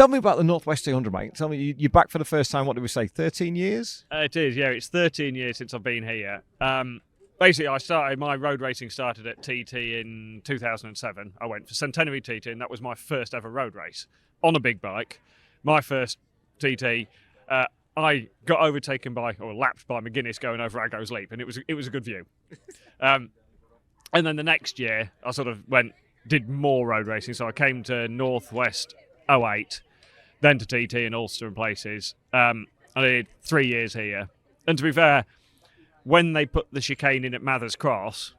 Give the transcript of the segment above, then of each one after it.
Tell me about the Northwest 200, mate. Tell me, you're back for the first time, what did we say, 13 years? It is, yeah. It's 13 years since I've been here. Basically, my road racing started at TT in 2007. I went for Centenary TT, and that was my first ever road race on a big bike. My first TT. I got overtaken lapped by McGuinness going over Aggo's Leap, and it was a good view. And then the next year, I sort of did more road racing. So I came to Northwest 08, then to TT and Ulster and places. I did 3 years here. And to be fair, when they put the chicane in at Mathers Cross,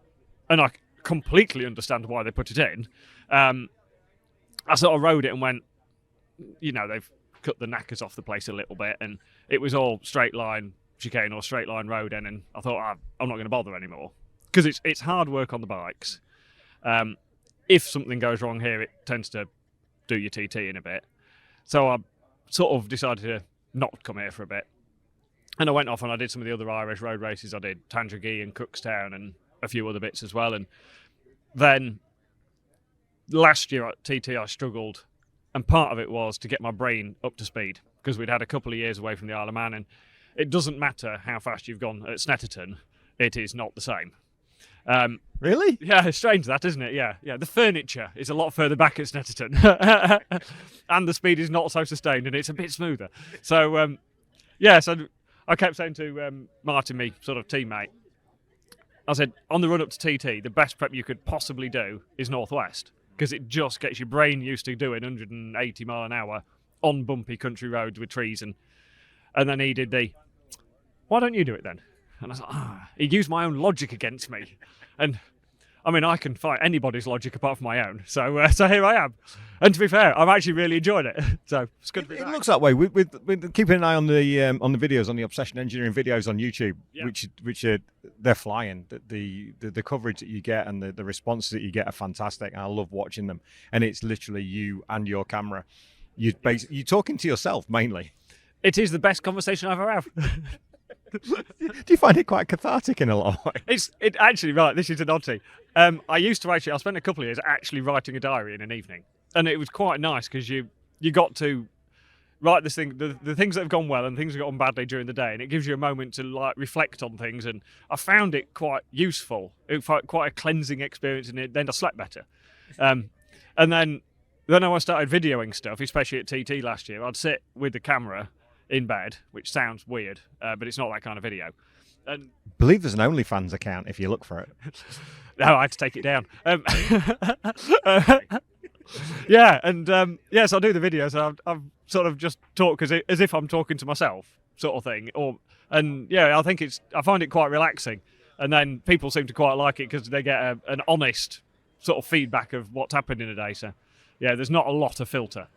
and I completely understand why they put it in, I sort of rode it and went, they've cut the knackers off the place a little bit, and it was all straight line chicane or straight line road in, and I thought, I'm not going to bother anymore. Because it's hard work on the bikes. If something goes wrong here, it tends to do your TT in a bit. So I sort of decided to not come here for a bit. And I went off and I did some of the other Irish road races. I did Tandragee and Cookstown and a few other bits as well. And then last year at TT I struggled, and part of it was to get my brain up to speed, because we'd had a couple of years away from the Isle of Man, and it doesn't matter how fast you've gone at Snetterton, it is not the same. Really? Yeah, it's strange that, isn't it? Yeah. The furniture is a lot further back at Snetterton, and the speed is not so sustained, and it's a bit smoother. So, so I kept saying to Martin, my sort of teammate, I said, on the run up to TT, the best prep you could possibly do is Northwest, because it just gets your brain used to doing 180 mile an hour on bumpy country roads with trees, and then he did why don't you do it then? And I was like, he used my own logic against me. And I mean, I can fight anybody's logic apart from my own. So here I am. And to be fair, I've actually really enjoyed it. So it's good to be back. It looks that way. With keeping an eye on the videos, on the Obsession Engineering videos on YouTube, yeah. which are they're flying. The coverage that you get and the responses that you get are fantastic. And I love watching them. And it's literally you and your camera. You're talking to yourself mainly. It is the best conversation I've ever had. Do you find it quite cathartic in a lot of ways? It actually, right, this is an oddity. I spent a couple of years actually writing a diary in an evening. And it was quite nice because you got to write this thing, the things that have gone well and things that have gone badly during the day. And it gives you a moment to reflect on things. And I found it quite useful. It was quite a cleansing experience, and then I slept better. And then I started videoing stuff, especially at TT last year. I'd sit with the camera in bed, which sounds weird, but it's not that kind of video. And I believe there's an OnlyFans account if you look for it. No, I had to take it down. So I do the videos. And I've sort of just talk as if I'm talking to myself, sort of thing. I find it quite relaxing, and then people seem to quite like it because they get an honest sort of feedback of what's happened in a day. So, yeah, there's not a lot of filter.